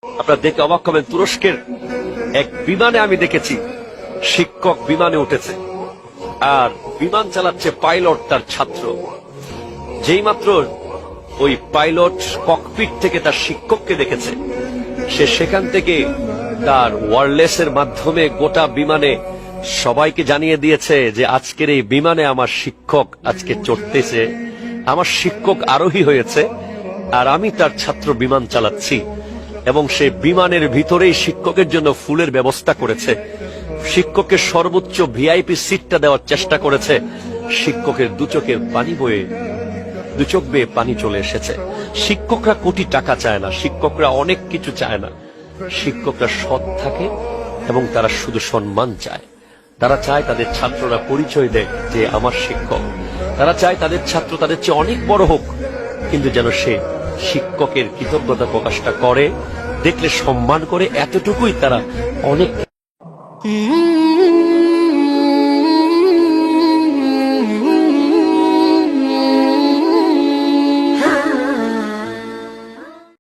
আপনারা দেখে অবাক হবেন, তুরস্কের এক বিমানে আমি দেখেছি শিক্ষক বিমানে উঠেছে আর বিমান চালাচ্ছে পাইলট তার ছাত্র। যেই মাত্র ওই পাইলট ককপিট থেকে তার শিক্ষককে দেখেছে, সে সেখান থেকে তার ওয়্যারলেসের মাধ্যমে গোটা বিমানে সবাইকে জানিয়ে দিয়েছে যে আজকের এই বিমানে আমার শিক্ষক আজকে চড়তেছে, আমার শিক্ষক আরোহী হয়েছে আর আমি তার ছাত্র বিমান চালাচ্ছি। এবং সে বিমানের ভিতরেই শিক্ষকের জন্য ফুলের ব্যবস্থা করেছে, শিক্ষকের সর্বোচ্চ ভিআইপি সিটটা দেওয়ার চেষ্টা করেছে। শিক্ষকের দু চোখ বেয়ে পানি চলে এসেছে। শিক্ষকরা কোটি টাকা চায় না, শিক্ষকরা অনেক কিছু চায় না, শিক্ষকরা সৎ থাকে এবং তারা শুধু সম্মান চায়। তারা চায় তাদের ছাত্ররা পরিচয় দেয় যে আমার শিক্ষক। তারা চায় তাদের ছাত্র তাদের চেয়ে অনেক বড় হোক, কিন্তু যেন সে শিক্ষকের কৃতজ্ঞতা প্রকাশটা করে, দেখলে সম্মান করে, এতটুকুই তারা অনেক।